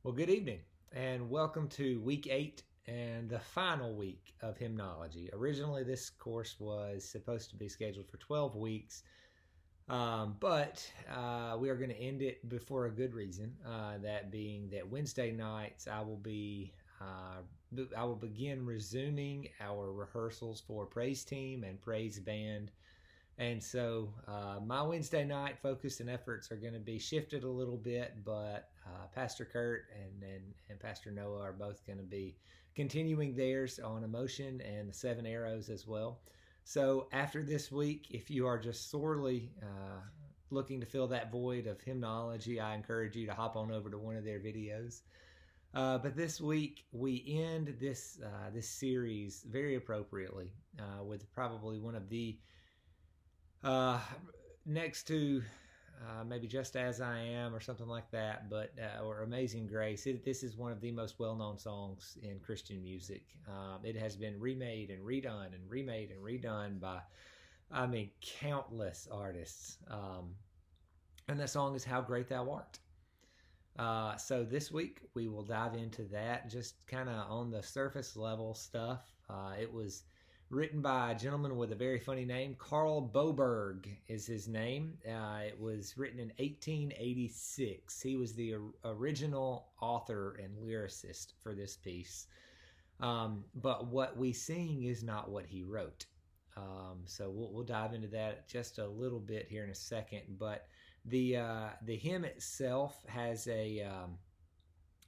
Well, good evening, and welcome to week 8 and the final week of Hymnology. Originally, this course was supposed to be scheduled for 12 weeks, but we are going to end it before a good reason. That being that Wednesday nights I will begin resuming our rehearsals for praise team and praise band. And so my Wednesday night focus and efforts are going to be shifted a little bit, but Pastor Kurt and Pastor Noah are both going to be continuing theirs on emotion and the 7 arrows as well. So after this week, if you are just sorely looking to fill that void of hymnology, I encourage you to hop on over to one of their videos. But this week we end this series very appropriately with probably one of the next to maybe Just As I Am or something like that, but or Amazing Grace. This is one of the most well-known songs in Christian music. It has been remade and redone and remade and redone by, countless artists. And that song is How Great Thou Art. So this week we will dive into that, just kind of on the surface level stuff. It was written by a gentleman with a very funny name. Carl Boberg is his name. It was written in 1886. He was the original author and lyricist for this piece. But what we sing is not what he wrote. So we'll dive into that just a little bit here in a second. But the hymn itself has a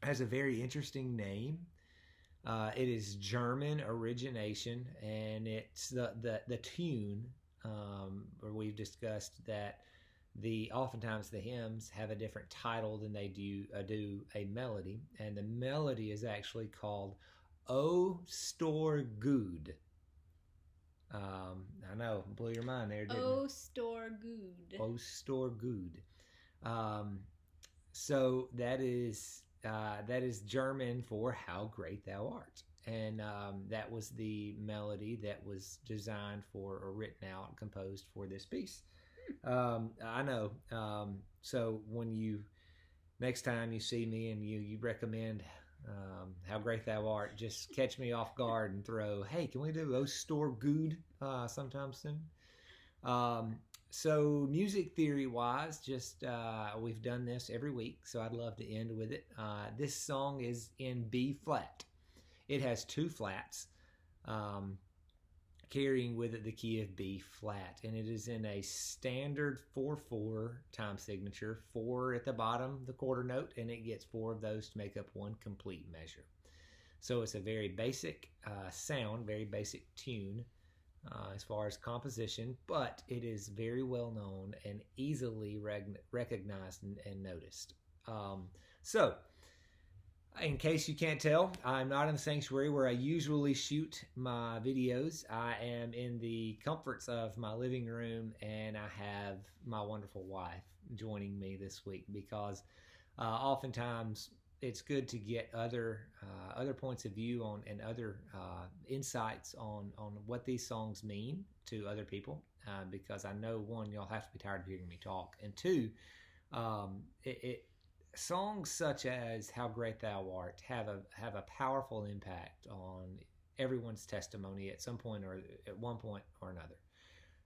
very interesting name. It is German origination, and it's the tune. Where we've discussed that oftentimes the hymns have a different title than they do a melody, and the melody is actually called "O Store Good." I know, blew your mind there, didn't it? Oh, store good. Oh, store good. So that is German for "How Great Thou Art," and that was the melody that was designed for or written out and composed for this piece. I know. So when next time you see me and you recommend "How Great Thou Art," just catch me off guard and throw, "Hey, can we do "Oh Store Good" sometime soon?" So music theory wise, just we've done this every week, so I'd love to end with it. This song is in B flat. It has 2 flats, carrying with it the key of B flat, and it is in a standard 4/4 time signature, 4 at the bottom, the quarter note, and it gets 4 of those to make up one complete measure. So it's a very basic sound, very basic tune. As far as composition, but it is very well known and easily recognized and noticed. So, in case you can't tell, I'm not in the sanctuary where I usually shoot my videos. I am in the comforts of my living room, and I have my wonderful wife joining me this week because oftentimes it's good to get other points of view on and other insights on what these songs mean to other people, because I know, one, y'all have to be tired of hearing me talk, and two, songs such as "How Great Thou Art" have a powerful impact on everyone's testimony at some point or at one point or another,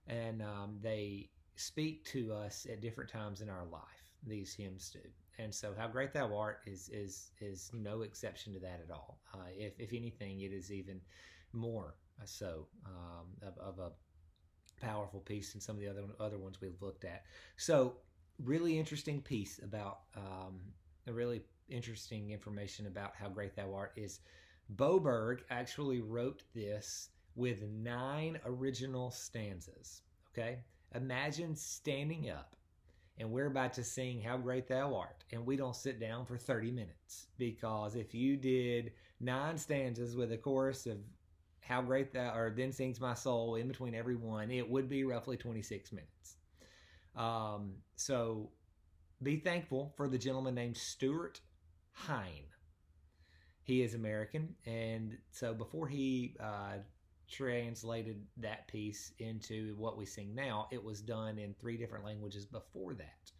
and they speak to us at different times in our life. These hymns do. And so "How Great Thou Art" is no exception to that at all. If anything, it is even more so of a powerful piece than some of the other ones we've looked at. So really interesting piece about a really interesting information about "How Great Thou Art" is Boberg actually wrote this with 9 original stanzas. Okay, imagine standing up and we're about to sing "How Great Thou Art," and we don't sit down for 30 minutes, because if you did 9 stanzas with a chorus of "How Great Thou," or "Then Sings My Soul" in between every one, it would be roughly 26 minutes. So be thankful for the gentleman named Stuart Hine. He is American, and so before he translated that piece into what we sing now, it was done in 3 different languages before that.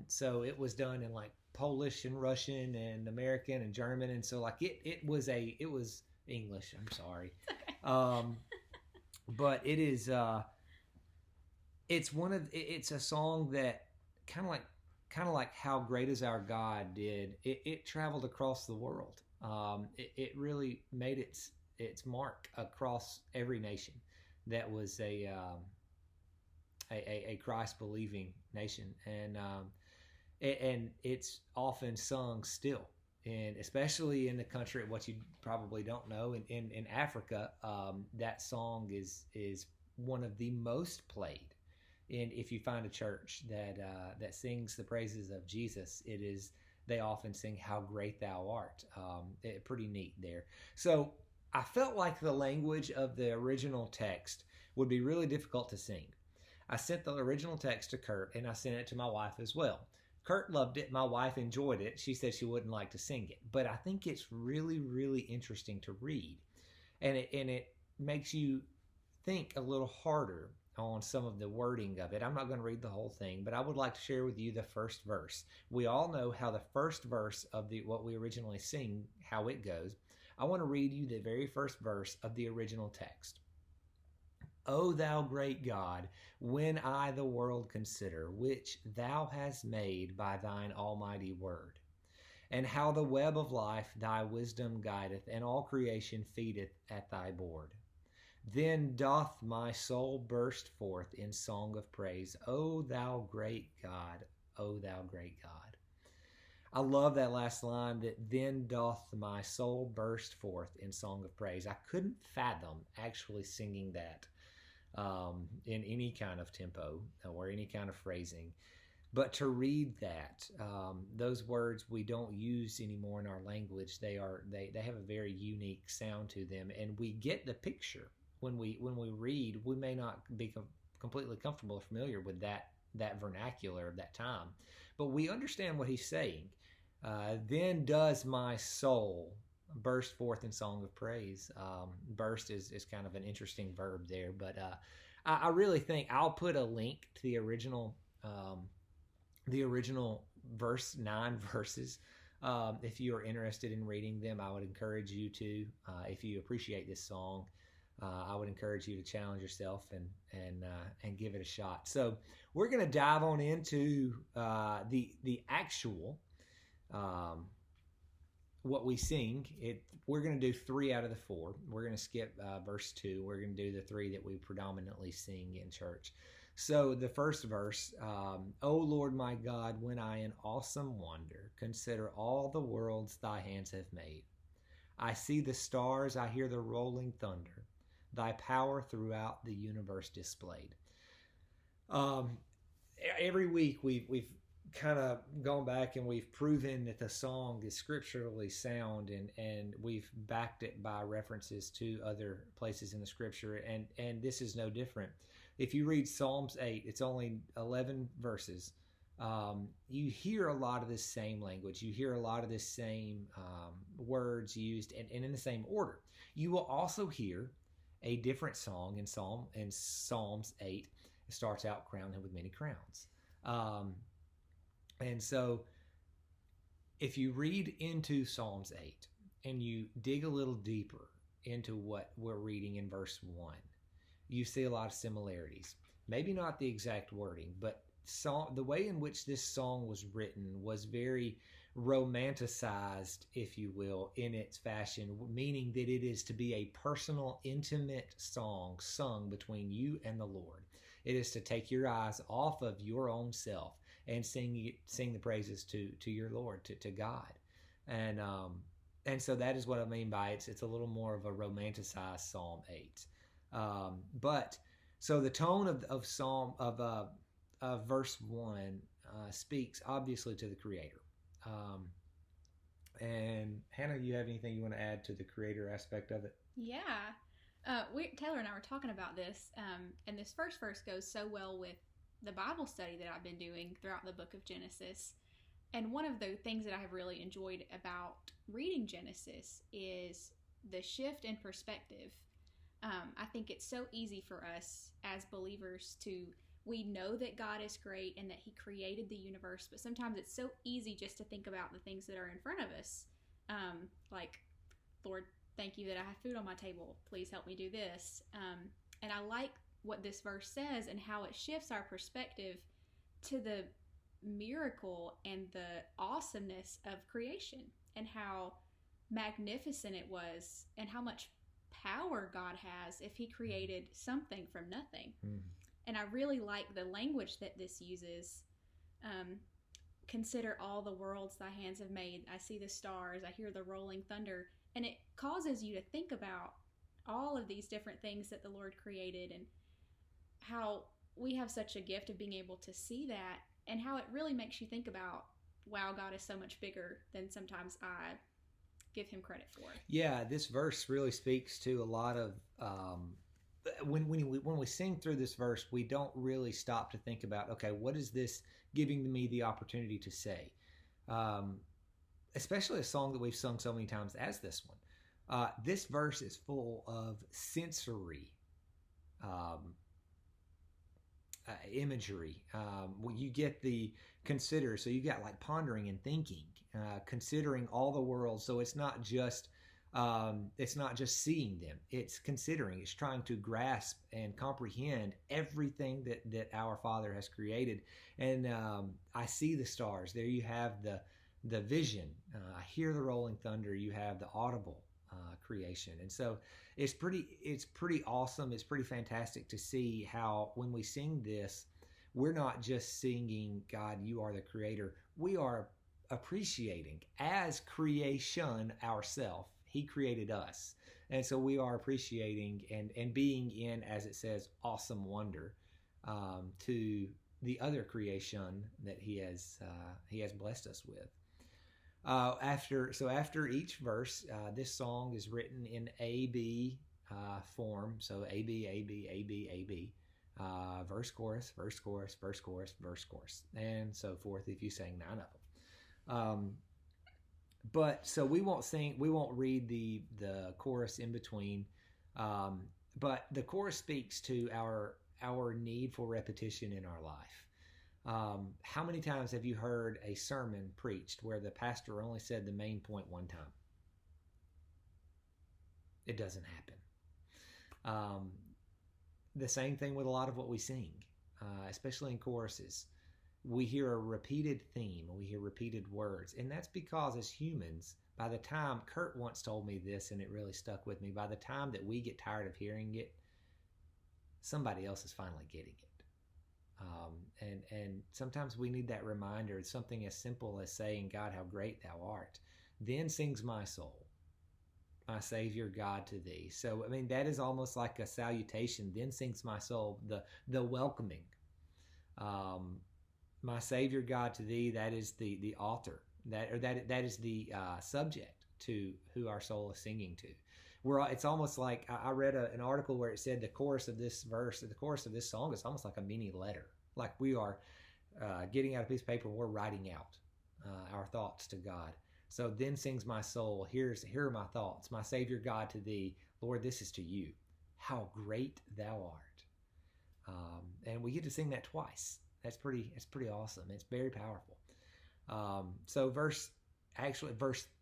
So it was done in like Polish and Russian and American and German, and so like it was English. I'm sorry, um, but it's a song that kind of like How Great Is Our God did. It traveled across the world. It really made its mark across every nation that was a Christ believing nation, and it's often sung still, and especially in the country, what you probably don't know, in Africa, that song is one of the most played. And if you find a church that sings the praises of Jesus, they often sing "How Great Thou Art." Pretty neat there. So I felt like the language of the original text would be really difficult to sing. I sent the original text to Kurt, and I sent it to my wife as well. Kurt loved it. My wife enjoyed it. She said she wouldn't like to sing it, but I think it's really, really interesting to read, and it makes you think a little harder on some of the wording of it. I'm not going to read the whole thing, but I would like to share with you the first verse. We all know how the first verse of what we originally sing, how it goes. I want to read you the very first verse of the original text. O thou great God, when I the world consider, which thou hast made by thine almighty word, and how the web of life thy wisdom guideth, and all creation feedeth at thy board. Then doth my soul burst forth in song of praise. O thou great God, O thou great God. I love that last line, that then doth my soul burst forth in song of praise. I couldn't fathom actually singing that in any kind of tempo or any kind of phrasing. But to read that, those words we don't use anymore in our language. They have a very unique sound to them, and we get the picture. When we read, we may not be completely comfortable or familiar with that vernacular of that time, but we understand what he's saying. Then does my soul burst forth in song of praise. Burst is kind of an interesting verb there, but I really think I'll put a link to the original verse, 9 verses. If you are interested in reading them, I would encourage you to. If you appreciate this song, I would encourage you to challenge yourself and give it a shot. So we're going to dive on into the actual what we sing. We're going to do 3 out of the 4. We're going to skip verse 2. We're going to do the 3 that we predominantly sing in church. So the first verse, O Lord my God, when I in awesome wonder consider all the worlds thy hands have made. I see the stars, I hear the rolling thunder, thy power throughout the universe displayed. Every week we've kind of gone back and we've proven that the song is scripturally sound, and we've backed it by references to other places in the scripture, and this is no different. If you read Psalms 8, it's only 11 verses. You hear a lot of this same language. You hear a lot of this same words used, and in the same order. You will also hear a different song in Psalms 8. It starts out, crown him with many crowns. And so if you read into Psalms 8 and you dig a little deeper into what we're reading in verse 1, you see a lot of similarities. Maybe not the exact wording, but the way in which this song was written was very romanticized, if you will, in its fashion, meaning that it is to be a personal, intimate song sung between you and the Lord. It is to take your eyes off of your own self and sing the praises to your Lord, to God. And so that is what I mean by it's a little more of a romanticized Psalm 8. But so the tone of verse 1 speaks obviously to the Creator. And Hannah, you have anything you want to add to the Creator aspect of it? Yeah. Taylor and I were talking about this, and this first verse goes so well with the Bible study that I've been doing throughout the book of Genesis. And one of the things that I have really enjoyed about reading Genesis is the shift in perspective. I think it's so easy for us as believers to we know that God is great and that He created the universe, but sometimes it's so easy just to think about the things that are in front of us. Like, Lord, thank you that I have food on my table. Please help me do this. And I like what this verse says and how it shifts our perspective to the miracle and the awesomeness of creation and how magnificent it was and how much power God has if He created something from nothing. Mm. And I really like the language that this uses. Consider all the worlds thy hands have made. I see the stars. I hear the rolling thunder. And it causes you to think about all of these different things that the Lord created and how we have such a gift of being able to see that, and how it really makes you think about, wow, God is so much bigger than sometimes I give Him credit for. Yeah, this verse really speaks to a lot of when we sing through this verse, we don't really stop to think about, okay, what is this giving me the opportunity to say? Especially a song that we've sung so many times as this one. This verse is full of sensory imagery. You get the consider, so you got like pondering and thinking, considering all the world. So it's not just seeing them. It's considering. It's trying to grasp and comprehend everything that our Father has created. And I see the stars. There you have the vision. I hear the rolling thunder. You have the audible creation. And so it's pretty awesome. It's pretty fantastic to see how when we sing this, we're not just singing, God, you are the creator. We are appreciating as creation ourselves. He created us. And so we are appreciating and being in, as it says, awesome wonder to the other creation that he has blessed us with. After each verse, this song is written in A-B form. So A-B, A-B, A-B, A-B. Verse, chorus, verse, chorus, verse, chorus, verse, chorus, and so forth if you sang 9 of them. But so we won't read the chorus in between. But the chorus speaks to our need for repetition in our life. How many times have you heard a sermon preached where the pastor only said the main point one time? It doesn't happen. The same thing with a lot of what we sing, especially in choruses. We hear a repeated theme, we hear repeated words, and that's because as humans, by the time, Kurt once told me this and it really stuck with me, by the time that we get tired of hearing it, somebody else is finally getting it. And sometimes we need that reminder. It's something as simple as saying, God, how great thou art. Then sings my soul, my Savior God, to thee. So, I mean, that is almost like a salutation. Then sings my soul, the welcoming. My Savior God, to thee, that is the author. That is the subject to who our soul is singing to. It's almost like I read an article where it said the chorus of this song is almost like a mini letter. Like we are getting out a piece of paper, we're writing out our thoughts to God. So then sings my soul, here are my thoughts, my Savior God, to thee. Lord, this is to you. How great thou art. And we get to sing that twice. It's pretty awesome. It's very powerful. So verse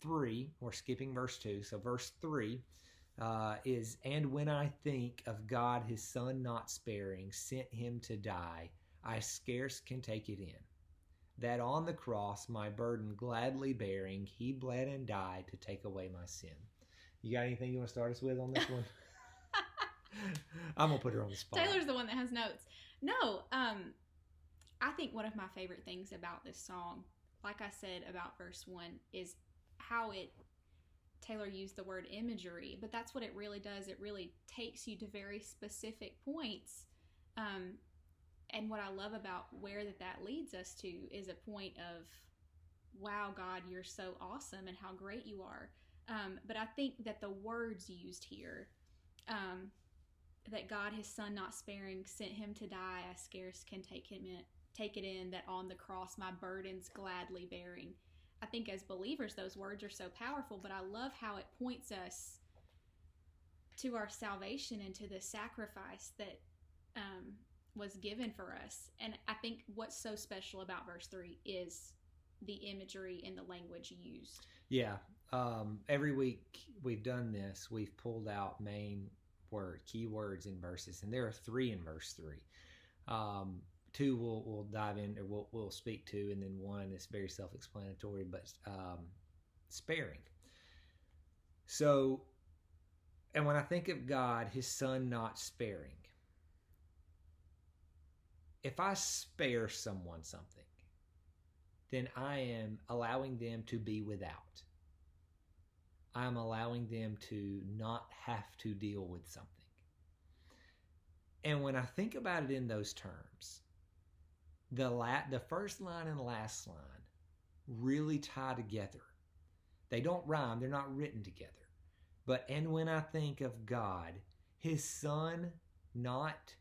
3, we're skipping verse 2. So verse 3 is, and when I think of God, his son not sparing, sent him to die, I scarce can take it in. That on the cross, my burden gladly bearing, he bled and died to take away my sin. You got anything you want to start us with on this one? I'm going to put her on the spot. Taylor's the one that has notes. No, I think one of my favorite things about this song, like I said about verse 1, is how Taylor used the word imagery, but that's what it really does. It really takes you to very specific points. And what I love about where that leads us to is a point of, wow, God, you're so awesome and how great you are. But I think that the words used here, that God, his son not sparing, sent him to die, I scarce can take it in, that on the cross my burdens gladly bearing. I think as believers, those words are so powerful, but I love how it points us to our salvation and to the sacrifice that was given for us. And I think what's so special about verse 3 is the imagery and the language used. Yeah. Every week we've done this, we've pulled out main key words in verses, and there are 3 in verse 3. 2 we'll dive in, or we'll speak to, and then 1 is very self-explanatory, but sparing. So, and when I think of God, his son not sparing, if I spare someone something, then I am allowing them to be without. I'm allowing them to not have to deal with something. And when I think about it in those terms, the first line and last line really tie together. They don't rhyme, they're not written together. And when I think of God, his son not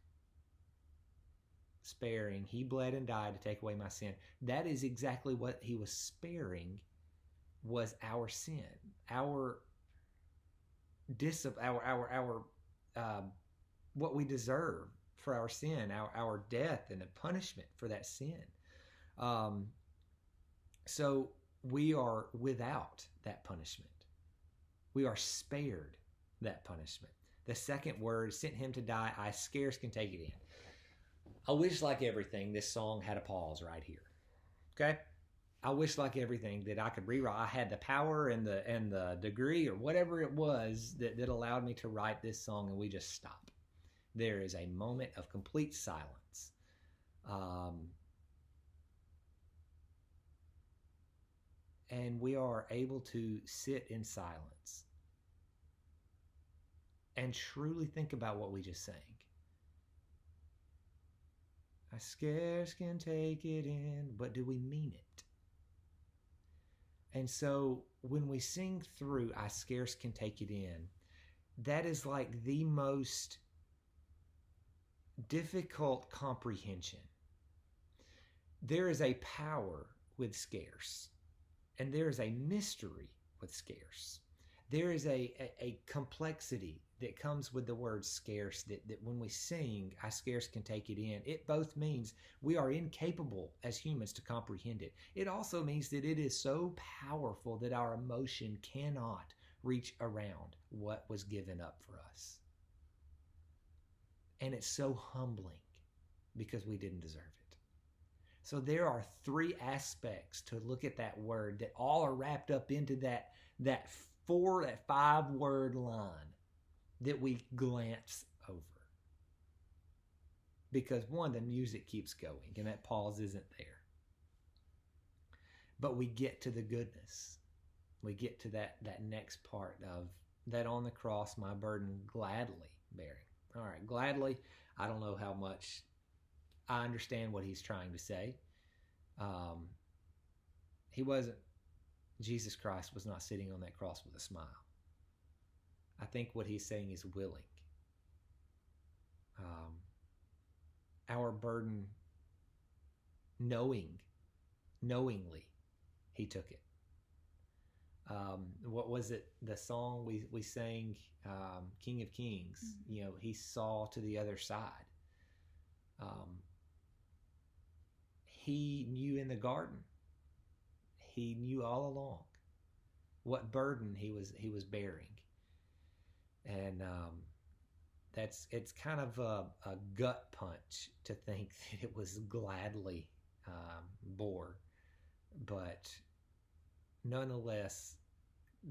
sparing, he bled and died to take away my sin. That is exactly what he was sparing, was our sin, our what we deserve for our sin, our death and the punishment for that sin. So we are without that punishment. We are spared that punishment. The second word, sent him to die, I scarce can take it in. I wish, like everything, this song had a pause right here. Okay? I wish, like everything, that I could rewrite. I had the power and the degree or whatever it was that allowed me to write this song, and we just stop. There is a moment of complete silence. And we are able to sit in silence and truly think about what we just sang. I scarce can take it in, but do we mean it? And so when we sing through I scarce can take it in, that is like the most difficult comprehension. There is a power with scarce, and there is a mystery with scarce. There is a complexity that comes with the word scarce that when we sing, I scarce can take it in. It both means we are incapable as humans to comprehend it. It also means that it is so powerful that our emotion cannot reach around what was given up for us. And it's so humbling because we didn't deserve it. So there are 3 aspects to look at that word that all are wrapped up into that 5-word line that we glance over. Because 1, the music keeps going and that pause isn't there. But we get to the goodness. We get to that next part of that on the cross, my burden gladly bearing. All right, gladly, I don't know how much I understand what he's trying to say. Jesus Christ was not sitting on that cross with a smile. I think what he's saying is willing. Our burden, knowingly, he took it. What was it? The song we sang, King of Kings. Mm-hmm. He saw to the other side. He knew in the garden. He knew all along what burden he was bearing, and it's kind of a gut punch to think that it was gladly bore, but nonetheless,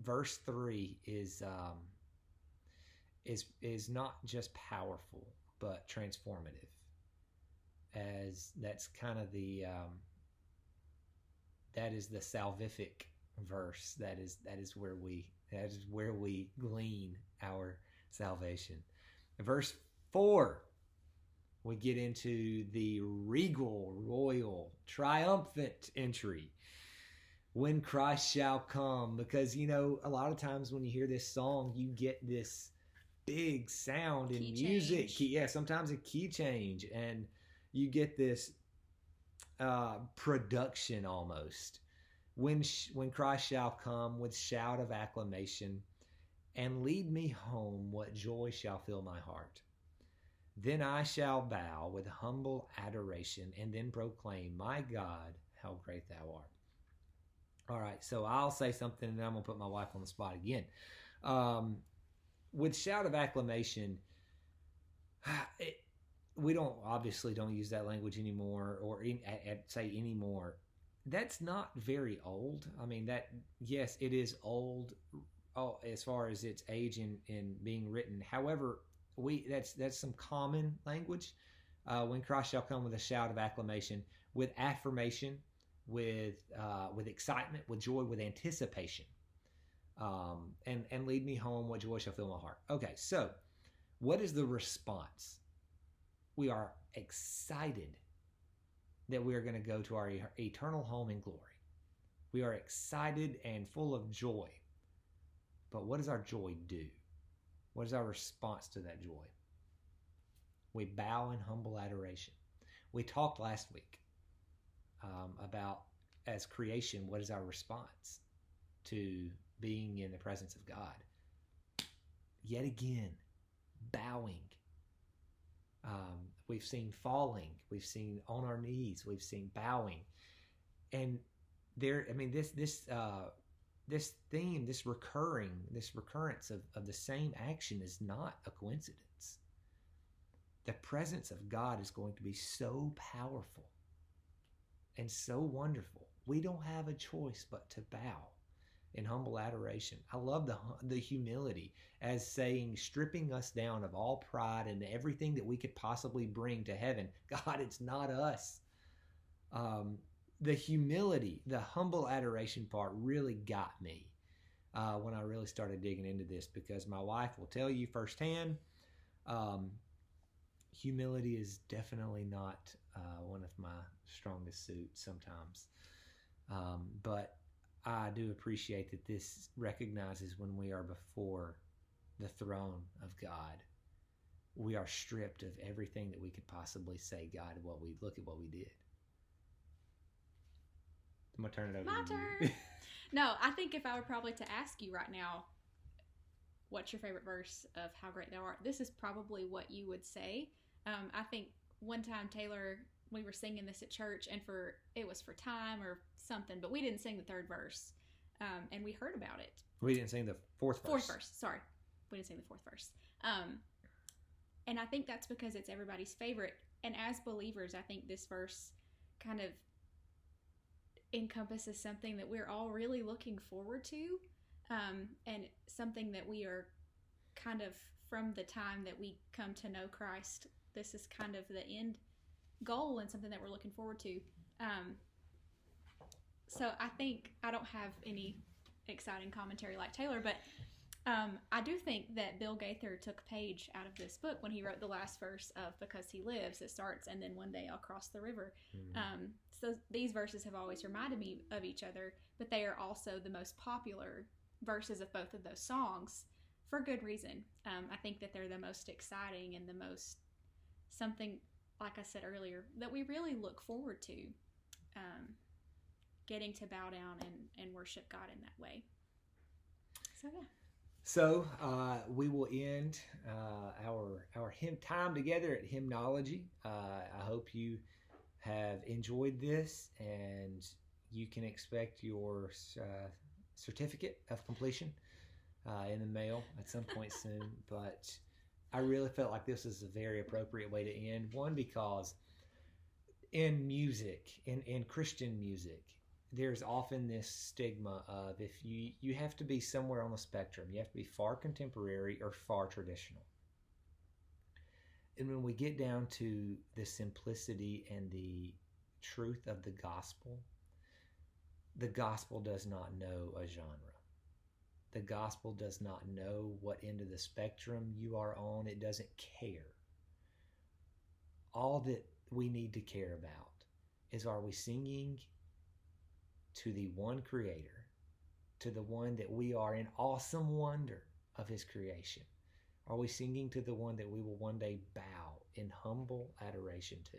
verse 3 is not just powerful but transformative. As that's kind of that is the salvific verse. That is where we glean our salvation. Verse 4, we get into the regal, royal, triumphant entry. When Christ shall come, because a lot of times when you hear this song, you get this big sound in music. Sometimes a key change, and you get this production almost. When Christ shall come with shout of acclamation and lead me home, what joy shall fill my heart. Then I shall bow with humble adoration and then proclaim, my God, how great thou art. All right, so I'll say something and then I'm going to put my wife on the spot again. With shout of acclamation, we obviously don't use that language anymore, or say anymore. That's not very old. I mean, yes, it is old as far as its age in being written. However, that's some common language. When Christ shall come with a shout of acclamation, with affirmation, with excitement, with joy, with anticipation, and lead me home. What joy shall fill my heart? Okay, so what is the response? We are excited that we are going to go to our eternal home in glory. We are excited and full of joy. But what does our joy do? What is our response to that joy? We bow in humble adoration. We talked last week about, as creation, what is our response to being in the presence of God? Yet again, bowing. We've seen falling, we've seen on our knees, we've seen bowing, and this theme, this recurrence of the same action is not a coincidence. The presence of God is going to be so powerful and so wonderful. We don't have a choice but to bow in humble adoration. I love the humility as saying, stripping us down of all pride and everything that we could possibly bring to heaven. God, it's not us. The humility, the humble adoration part really got me when I really started digging into this, because my wife will tell you firsthand, humility is definitely not one of my strongest suits sometimes. But I do appreciate that this recognizes when we are before the throne of God, we are stripped of everything that we could possibly say, God, look at what we did. I'm going to turn it over My to turn. you. No, I think if I were probably to ask you right now, what's your favorite verse of How Great Thou Art, this is probably what you would say. I think one time, Taylor, we were singing this at church, and it was for time or something, but we didn't sing the third verse, and we heard about it. We didn't sing the fourth verse. Sorry, we didn't sing the fourth verse. And I think that's because it's everybody's favorite. And as believers, I think this verse kind of encompasses something that we're all really looking forward to, and something that we are kind of, from the time that we come to know Christ, this is kind of the end goal and something that we're looking forward to. So I think I don't have any exciting commentary like Taylor, but I do think that Bill Gaither took a page out of this book when he wrote the last verse of Because He Lives. It starts, and then one day I'll cross the river. So these verses have always reminded me of each other, but they are also the most popular verses of both of those songs for good reason. I think that they're the most exciting and the most something, like I said earlier, that we really look forward to, getting to bow down and worship God in that way. So, yeah. So we will end our hymn time together at Hymnology. I hope you have enjoyed this, and you can expect your certificate of completion in the mail at some point soon. But I really felt like this is a very appropriate way to end. One, because in music, in Christian music, there's often this stigma of, if you have to be somewhere on the spectrum. You have to be far contemporary or far traditional. And when we get down to the simplicity and the truth of the gospel does not know a genre. The gospel does not know what end of the spectrum you are on. It doesn't care. All that we need to care about is, are we singing to the one Creator, to the one that we are in awesome wonder of His creation? Are we singing to the one that we will one day bow in humble adoration to?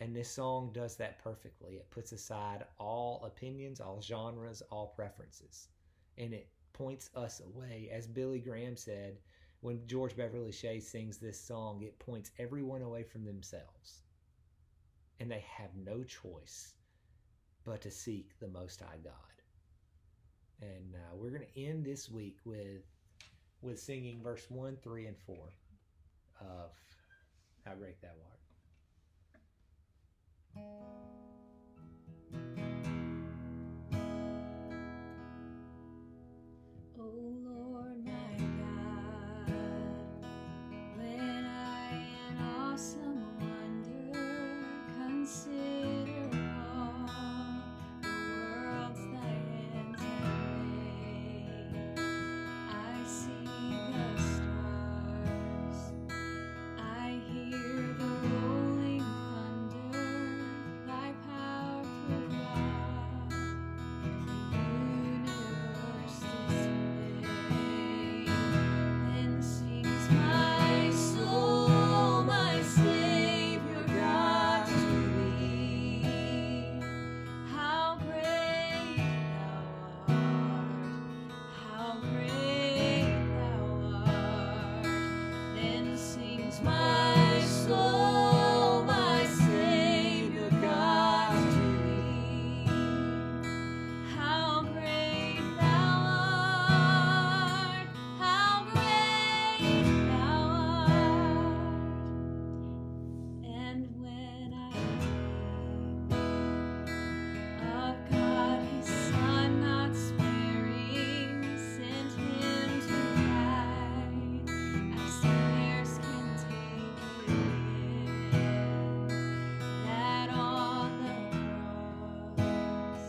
And this song does that perfectly. It puts aside all opinions, all genres, all preferences. And it points us away, as Billy Graham said, when George Beverly Shea sings this song, it points everyone away from themselves, and they have no choice but to seek the Most High God. And we're going to end this week with singing verse 1, 3, and 4 of How Great Thou Art. Oh Lord, my God, when I in awesome wonder consider all the worlds thy hands have made, I see the stars, I hear the rolling thunder, thy power throughout the universe display. Then sings my soul, my Savior God, to thee. How great thou art, how great thou art. Then sings my soul, my Savior God, to thee. How great thou art, how great thou art. And when I think of God, his Son not sparing, sent him to die, I scarce can take it in, that on the cross,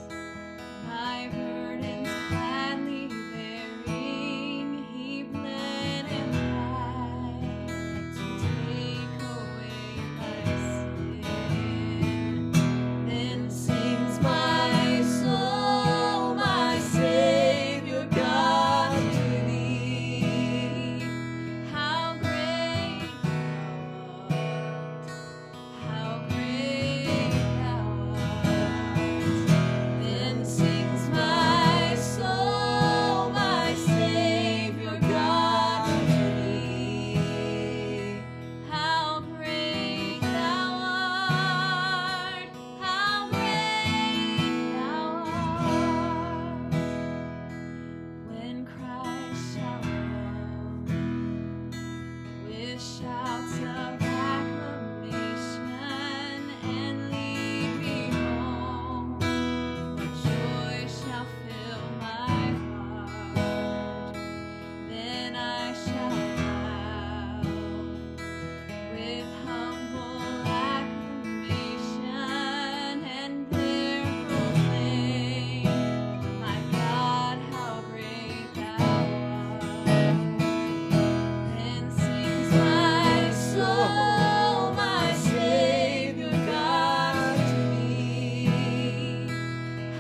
my burdens gladly bearing, he bled and died to take away my sin. Then sings my soul, my Savior God, to thee. How great thou art, how great thou art. Then sings my soul, my Savior God, to thee. How great thou art, how great thou art. When Christ shall come with shouts of acclamation and lead me home, what joy shall fill my heart. Then I shall bow with humble acclamation and there proclaim, my God, how great thou art. Then sings my soul, my Savior God, to thee.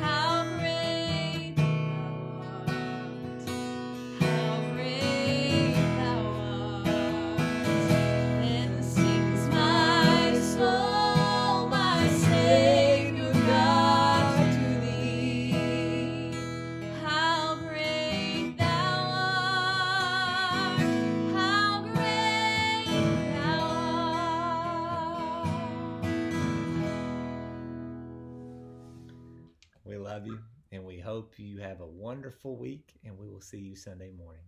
How great thou art, how great thou art. Then sings my soul, my Savior God, to thee. How great thou art, how great thou art. We love you, and we hope you have a wonderful week, and we will see you Sunday morning.